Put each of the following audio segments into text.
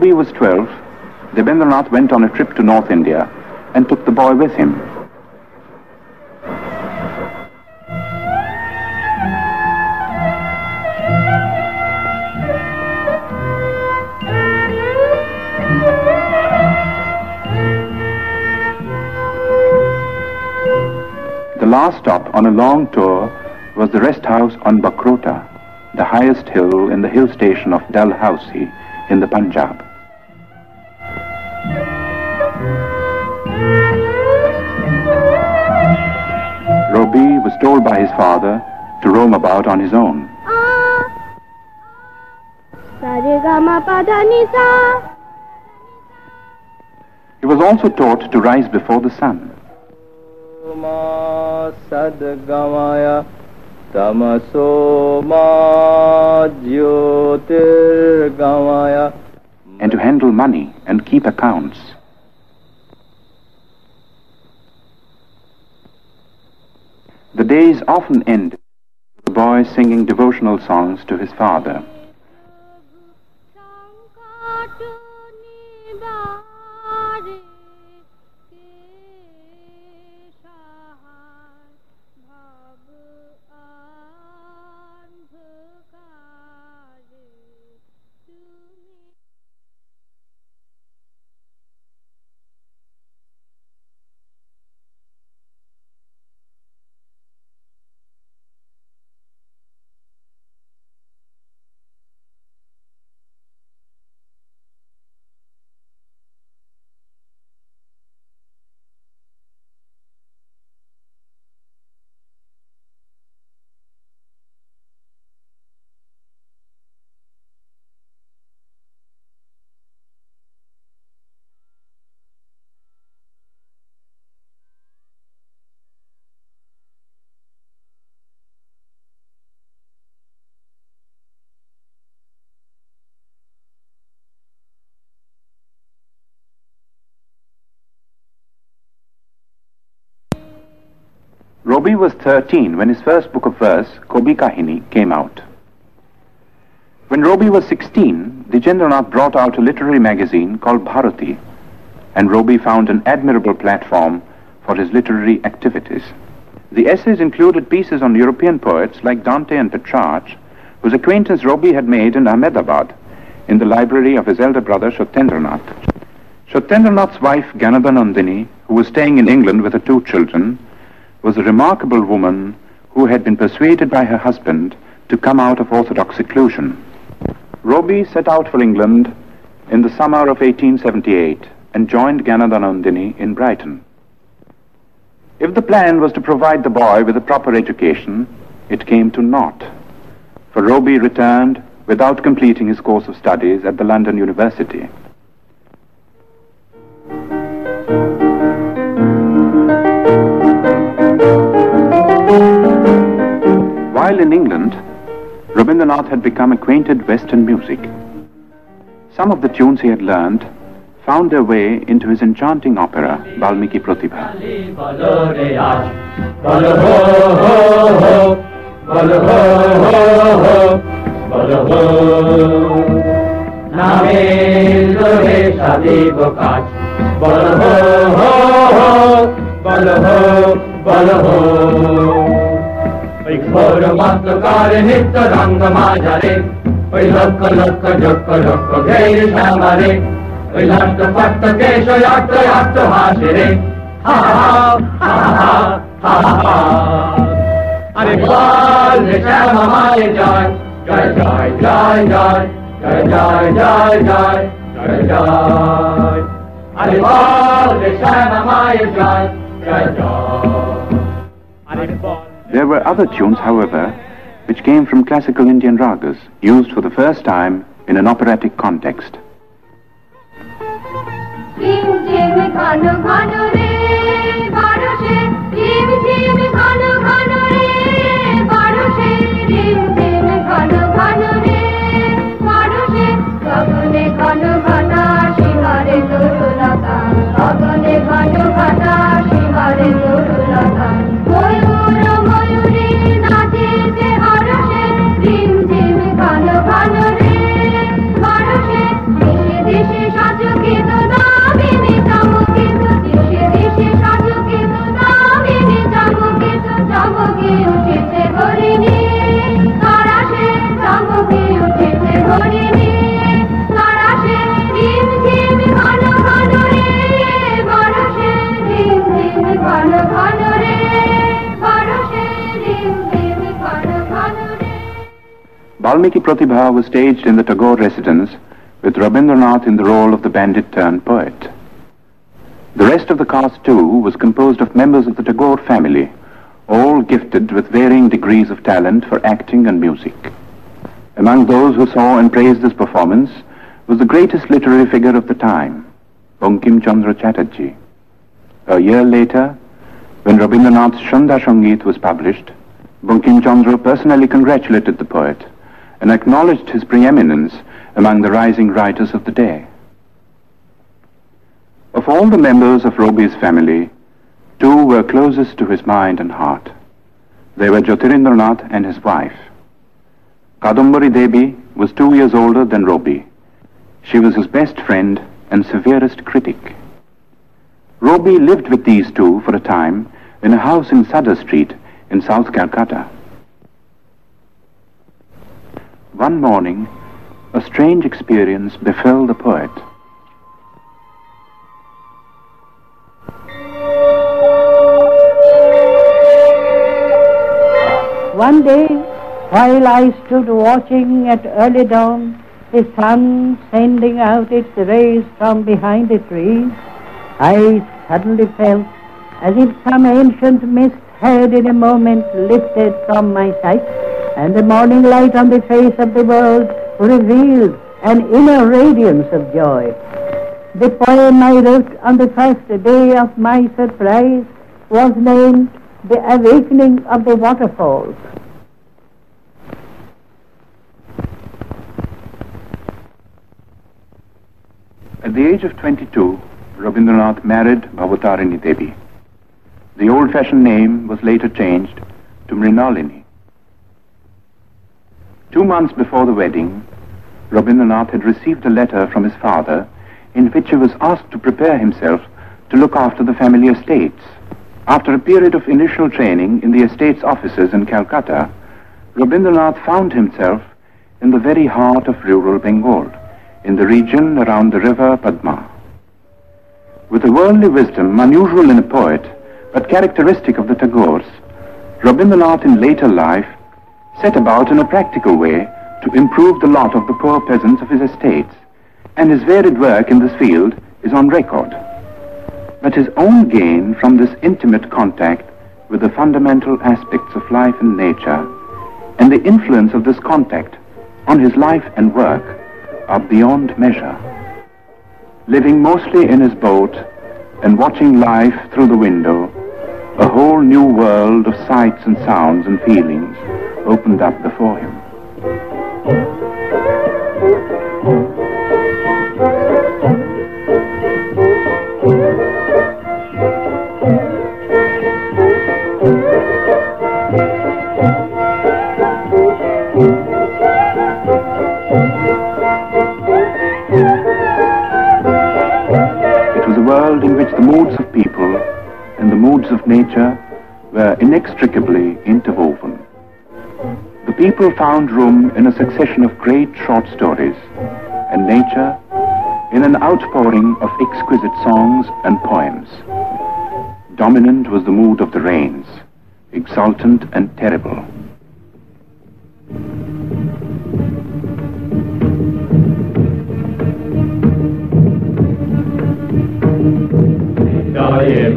Robbie was 12, Rabindranath went on a trip to North India and took the boy with him. The last stop on a long tour was the rest house on Bakrota, the highest hill in the hill station of Dalhousie in the Punjab. Robbie was told by his father to roam about on his own. He was also taught to rise before the sun. And to handle money and keep accounts. The days often ended with the boy singing devotional songs to his father. Robbie was 13 when his first book of verse, Kobi Kahini, came out. When Robbie was 16, Rabindranath brought out a literary magazine called Bharati, and Robbie found an admirable platform for his literary activities. The essays included pieces on European poets like Dante and Petrarch, whose acquaintance Robbie had made in Ahmedabad, in the library of his elder brother Satyendranath. Satyendranath's wife Ganadhanandini, who was staying in England with her 2 children, was a remarkable woman who had been persuaded by her husband to come out of orthodox seclusion. Robbie set out for England in the summer of 1878 and joined Ganadhanandini in Brighton. If the plan was to provide the boy with a proper education, it came to naught, for Robbie returned without completing his course of studies at the London University. While in England, Rabindranath had become acquainted with Western music. Some of the tunes he had learned found their way into his enchanting opera, Valmiki Pratibha. घोर मतकार नित्य रंग माझारे लक्क लक्क झक्क झक्क घेर श्यामारे लट्ट पट्ट केश yacht yacht हासे रे हा हा हा हा हा अरे बाल रे श्यामा माये जय जय जय जय जय जय जय जय जय जय अरे बाल रे श्यामा माये जय जय जय अरे बाल. There were other tunes, however, which came from classical Indian ragas, used for the first time in an operatic context. This is Valmiki Pratibha was staged in the Tagore residence with Rabindranath in the role of the bandit-turned-poet. The rest of the cast, too, was composed of members of the Tagore family, all gifted with varying degrees of talent for acting and music. Among those who saw and praised this performance was the greatest literary figure of the time, Bankim Chandra Chatterjee. A year later, when Rabindranath's Shanda Sangeet was published, Bankim Chandra personally congratulated the poet and acknowledged his preeminence among the rising writers of the day. Of all the members of Robi's family, two were closest to his mind and heart. They were Jyotirindranath and his wife. Kadambari Devi was 2 years older than Robi. She was his best friend and severest critic. Robi lived with these two for a time in a house in Sadar Street in South Calcutta. One morning, a strange experience befell the poet. One day, while I stood watching at early dawn, the sun sending out its rays from behind the trees, I suddenly felt as if some ancient mist had in a moment lifted from my sight, and the morning light on the face of the world revealed an inner radiance of joy. The poem I wrote on the first day of my surprise was named The Awakening of the Waterfalls. At the age of 22, Rabindranath married Bhavatarini Devi. The old-fashioned name was later changed to Mrinalini. 2 months before the wedding, Rabindranath had received a letter from his father in which he was asked to prepare himself to look after the family estates. After a period of initial training in the estates offices in Calcutta, Rabindranath found himself in the very heart of rural Bengal, in the region around the river Padma. With a worldly wisdom unusual in a poet, but characteristic of the Tagores, Rabindranath in later life set about in a practical way to improve the lot of the poor peasants of his estates, and his varied work in this field is on record. But his own gain from this intimate contact with the fundamental aspects of life and nature, and the influence of this contact on his life and work, are beyond measure. Living mostly in his boat and watching life through the window, a whole new world of sights and sounds and feelings opened up before him. In which the moods of people and the moods of nature were inextricably interwoven. The people found room in a succession of great short stories, and nature in an outpouring of exquisite songs and poems. Dominant was the mood of the rains, exultant and terrible.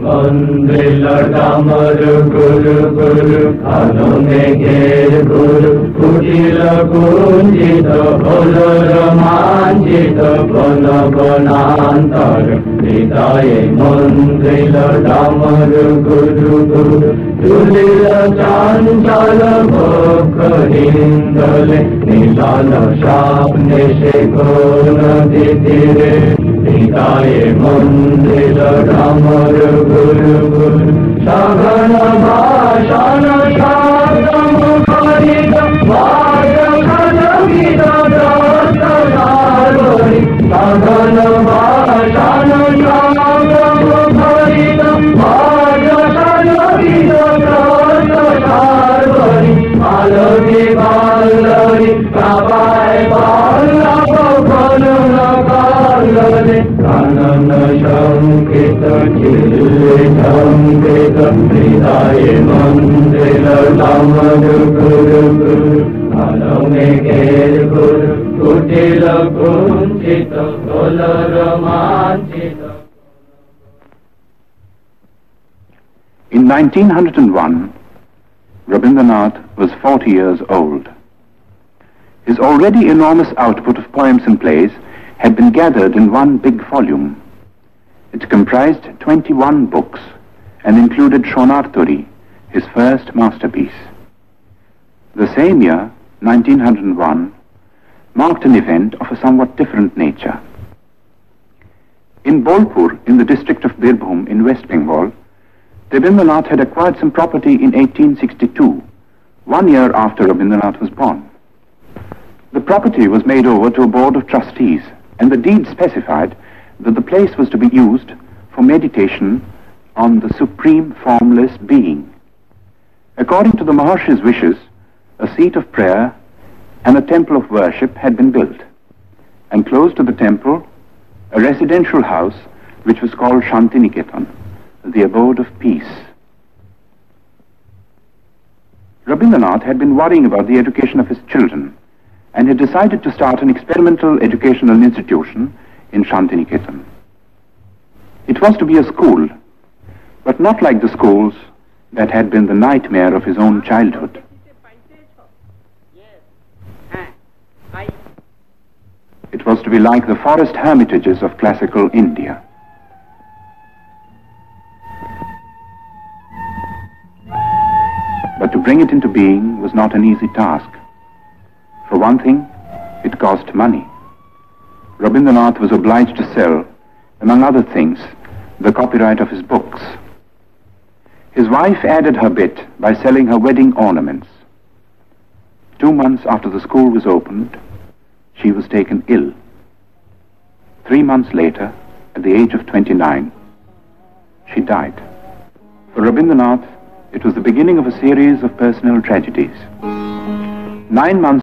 Mandela Damar Guru Guru Khano Megher Guru Kutila Kunjita Bolo Ramanjita Bana Banantar Hitaye Mandela Damar Guru Guru Tulila Chanchala Bhokha Hindale Nilala Shapne Shekona Ditire Hitaye Mandela Damar Guru Guru Shagana Bhashana Shadam Kharita Vaja Khana Gita Dasta Darvari Shagana Bhashana Shadam Kharita Vaja Khana Gita Dasta Darvari Alagi Balari Kabai Bala Bala Kalale Kanana Shankita Chile Shankita Hridaye Mandela Damar Guru Guru Alame গুঞ্চিত হল রোমাঞ্চিত। In 1901, Rabindranath was 40 years old. His already enormous output of poems and plays had been gathered in one big volume. It comprised 21 books and included Shonarturi, his first masterpiece. The same year, 1901, marked an event of a somewhat different nature. In Bolpur, in the district of Birbhum in West Bengal, Rabindranath had acquired some property in 1862, 1 year after Rabindranath was born. The property was made over to a board of trustees, and the deed specified that the place was to be used for meditation on the Supreme Formless Being. According to the Maharshi's wishes, a seat of prayer and a temple of worship had been built, and close to the temple, a residential house which was called Shantiniketan, the abode of peace. Rabindranath had been worrying about the education of his children and had decided to start an experimental educational institution in Shantiniketan. It was to be a school, but not like the schools that had been the nightmare of his own childhood. It was to be like the forest hermitages of classical India. But to bring it into being was not an easy task. For one thing, it cost money. Rabindranath was obliged to sell, among other things, the copyright of his books. His wife added her bit by selling her wedding ornaments. 2 months after the school was opened, she was taken ill. 3 months later, at the age of 29, she died. For Rabindranath, it was the beginning of a series of personal tragedies. 9 months